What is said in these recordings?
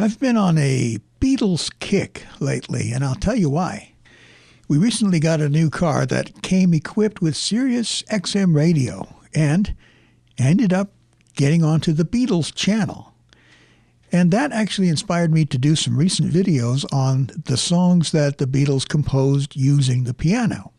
I've been on a Beatles kick lately, and I'll tell you why. We recently got a new car that came equipped with Sirius XM radio, and ended up getting onto the Beatles channel. And that actually inspired me to do some recent videos on the songs that the Beatles composed using the piano.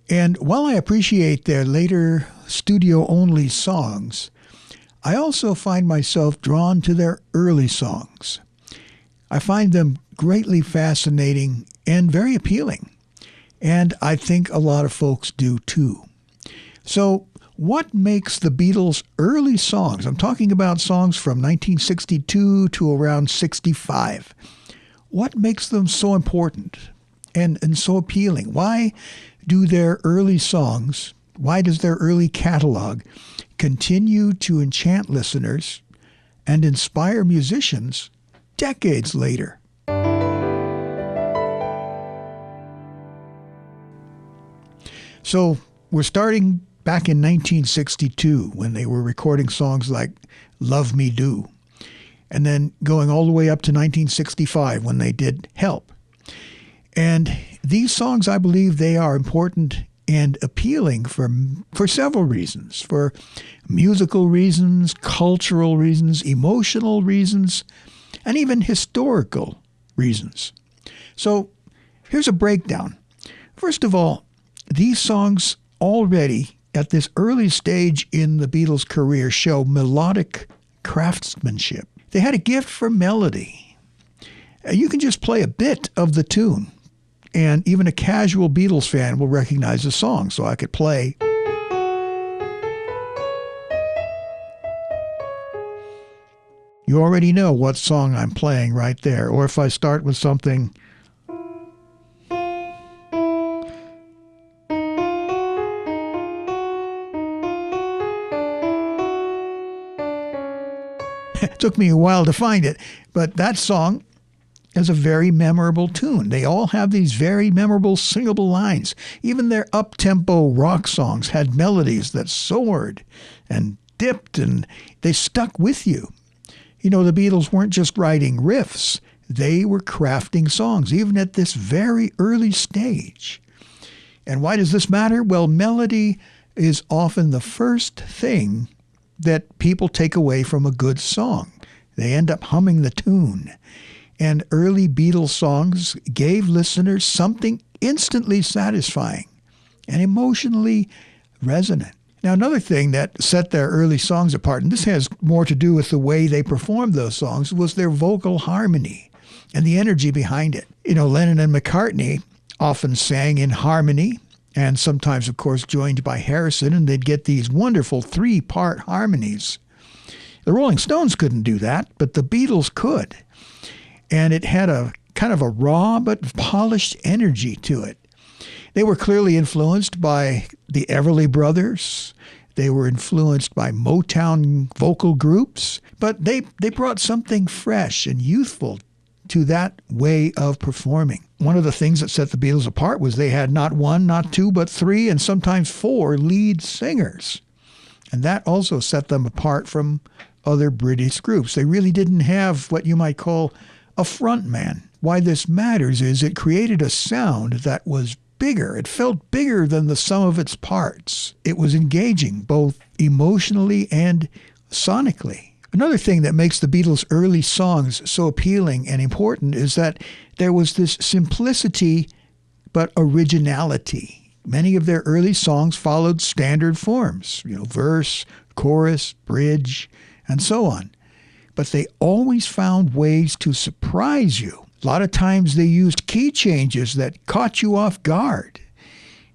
And while I appreciate their later studio-only songs, I also find myself drawn to their early songs. I find them greatly fascinating and very appealing, and I think a lot of folks do too. So, what makes the Beatles' early songs, I'm talking about songs from 1962 to around 65, what makes them so important and so appealing? Why do their early songs, why does their early catalog continue to enchant listeners and inspire musicians decades later? So we're starting back in 1962 when they were recording songs like Love Me Do, and then going all the way up to 1965 when they did Help. And these songs, I believe they are important and appealing for several reasons, for musical reasons, cultural reasons, emotional reasons, and even historical reasons. So here's a breakdown. First of all, these songs already at this early stage in the Beatles' career show melodic craftsmanship. They had a gift for melody. You can just play a bit of the tune, and even a casual Beatles fan will recognize the song. So I could play. You already know what song I'm playing right there. Or if I start with something. It took me a while to find it, but that song is a very memorable tune. They all have these very memorable singable lines. Even their up-tempo rock songs had melodies that soared and dipped, and they stuck with you. You know, the Beatles weren't just writing riffs. They were crafting songs, even at this very early stage. And why does this matter? Well, melody is often the first thing that people take away from a good song. They end up humming the tune. And early Beatles songs gave listeners something instantly satisfying and emotionally resonant. Now, another thing that set their early songs apart, and this has more to do with the way they performed those songs, was their vocal harmony and the energy behind it. You know, Lennon and McCartney often sang in harmony, and sometimes, of course, joined by Harrison, and they'd get these wonderful three-part harmonies. The Rolling Stones couldn't do that, but the Beatles could. And it had a kind of a raw but polished energy to it. They were clearly influenced by the Everly Brothers. They were influenced by Motown vocal groups, but they brought something fresh and youthful to that way of performing. One of the things that set the Beatles apart was they had not one, not two, but three, and sometimes four lead singers. And that also set them apart from other British groups. They really didn't have what you might call a front man. Why this matters is it created a sound that was bigger. It felt bigger than the sum of its parts. It was engaging both emotionally and sonically. Another thing that makes the Beatles' early songs so appealing and important is that there was this simplicity but originality. Many of their early songs followed standard forms, verse, chorus, bridge, and so on. But they always found ways to surprise you. A lot of times they used key changes that caught you off guard.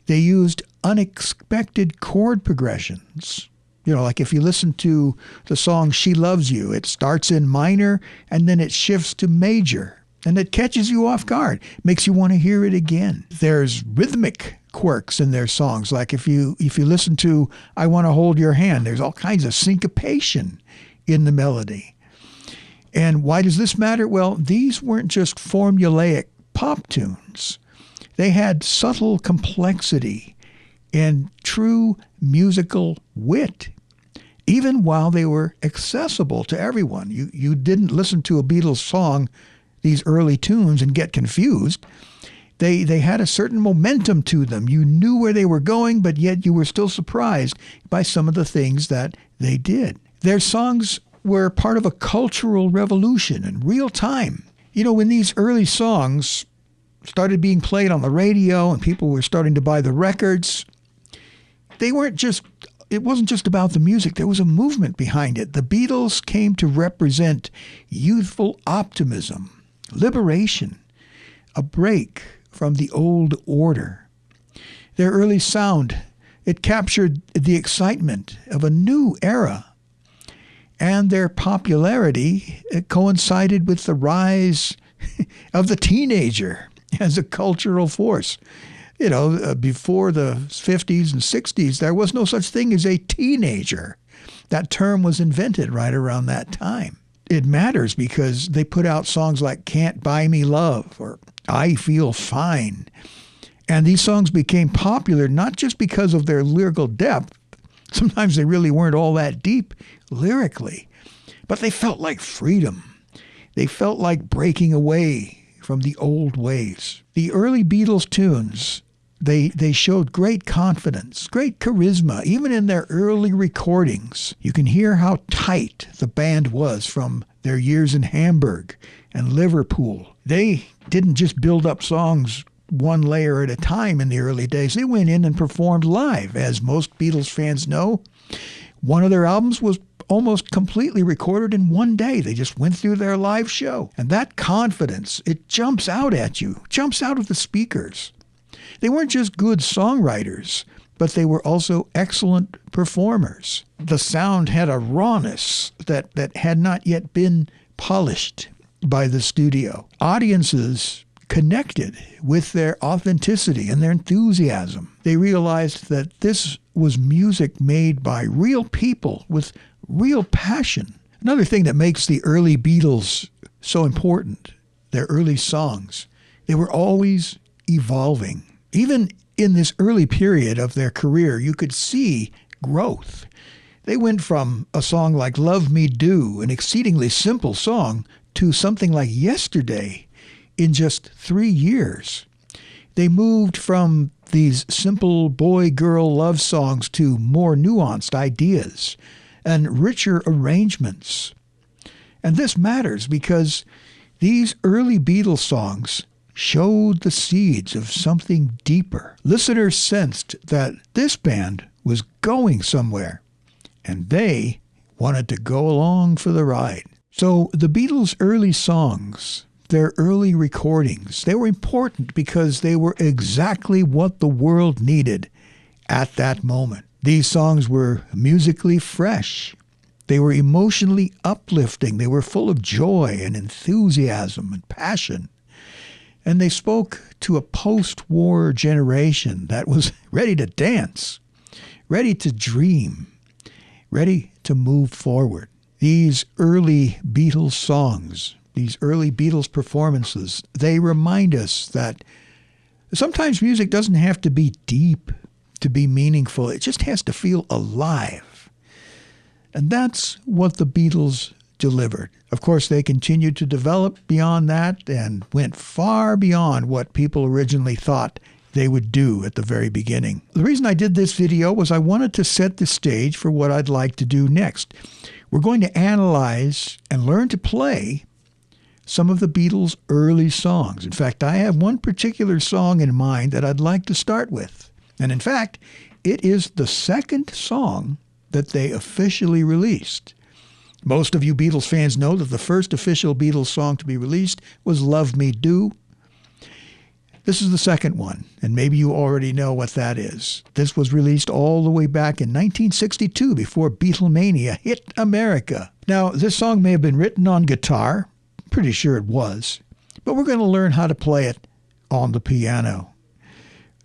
They used unexpected chord progressions. Like if you listen to the song She Loves You, it starts in minor and then it shifts to major. And it catches you off guard, makes you want to hear it again. There's rhythmic quirks in their songs. Like if you listen to I Want to Hold Your Hand, there's all kinds of syncopation in the melody. And why does this matter? Well, these weren't just formulaic pop tunes. They had subtle complexity and true musical wit. even while they were accessible to everyone. You didn't listen to a Beatles song, these early tunes, and get confused. They had a certain momentum to them. You knew where they were going, but yet you were still surprised by some of the things that they did. Their songs were part of a cultural revolution in real time. You know, when these early songs started being played on the radio and people were starting to buy the records, it wasn't just about the music. There was a movement behind it. The Beatles came to represent youthful optimism, liberation, a break from the old order. Their early sound, it captured the excitement of a new era. And their popularity coincided with the rise of the teenager as a cultural force. You know, before the 50s and 60s, there was no such thing as a teenager. That term was invented right around that time. It matters because they put out songs like Can't Buy Me Love or I Feel Fine. And these songs became popular not just because of their lyrical depth. Sometimes they really weren't all that deep lyrically, but they felt like freedom. They felt like breaking away from the old ways. The early Beatles tunes, they showed great confidence, great charisma. Even in their early recordings, you can hear how tight the band was from their years in Hamburg and Liverpool. They didn't just build up songs one layer at a time in the early days. They went in and performed live. As most Beatles fans know, one of their albums was almost completely recorded in one day. They just went through their live show. And that confidence, it jumps out at you, jumps out of the speakers. They weren't just good songwriters, but they were also excellent performers. The sound had a rawness that had not yet been polished by the studio. Audiences connected with their authenticity and their enthusiasm. They realized that this was music made by real people with real passion. Another thing that makes the early Beatles so important, their early songs, they were always evolving. Even in this early period of their career, you could see growth. They went from a song like Love Me Do, an exceedingly simple song, to something like Yesterday in just 3 years. They moved from these simple boy-girl love songs to more nuanced ideas and richer arrangements. And this matters because these early Beatles songs showed the seeds of something deeper. Listeners sensed that this band was going somewhere, and they wanted to go along for the ride. So the Beatles' early songs, their early recordings, they were important because they were exactly what the world needed at that moment. These songs were musically fresh. They were emotionally uplifting. They were full of joy and enthusiasm and passion. And they spoke to a post-war generation that was ready to dance, ready to dream, ready to move forward. These early Beatles songs, these early Beatles performances, they remind us that sometimes music doesn't have to be deep to be meaningful. It just has to feel alive. And that's what the Beatles delivered. Of course, they continued to develop beyond that and went far beyond what people originally thought they would do at the very beginning. The reason I did this video was I wanted to set the stage for what I'd like to do next. We're going to analyze and learn to play some of the Beatles' early songs. In fact, I have one particular song in mind that I'd like to start with. And in fact, it is the second song that they officially released. Most of you Beatles fans know that the first official Beatles song to be released was Love Me Do. This is the second one, and maybe you already know what that is. This was released all the way back in 1962 before Beatlemania hit America. Now, this song may have been written on guitar. Pretty sure it was. But we're going to learn how to play it on the piano.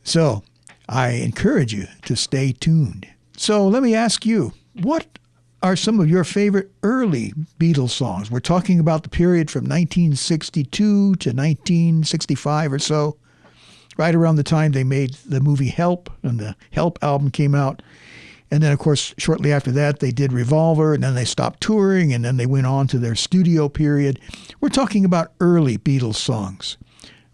So, I encourage you to stay tuned. So, let me ask you, what are some of your favorite early Beatles songs? We're talking about the period from 1962 to 1965 or so, right around the time they made the movie Help, and the Help album came out. And then, of course, shortly after that, they did Revolver, and then they stopped touring, and then they went on to their studio period. We're talking about early Beatles songs.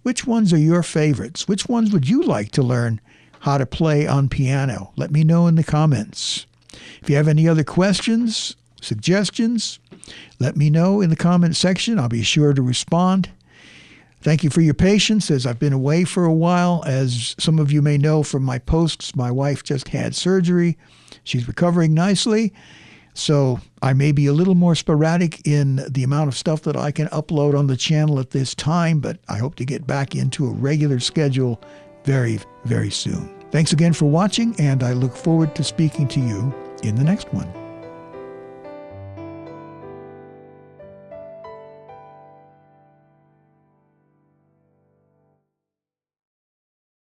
Which ones are your favorites? Which ones would you like to learn how to play on piano? Let me know in the comments. If you have any other questions, suggestions, let me know in the comment section. I'll be sure to respond. Thank you for your patience as I've been away for a while. As some of you may know from my posts, my wife just had surgery. She's recovering nicely. So I may be a little more sporadic in the amount of stuff that I can upload on the channel at this time, but I hope to get back into a regular schedule very, very soon. Thanks again for watching, and I look forward to speaking to you in the next one.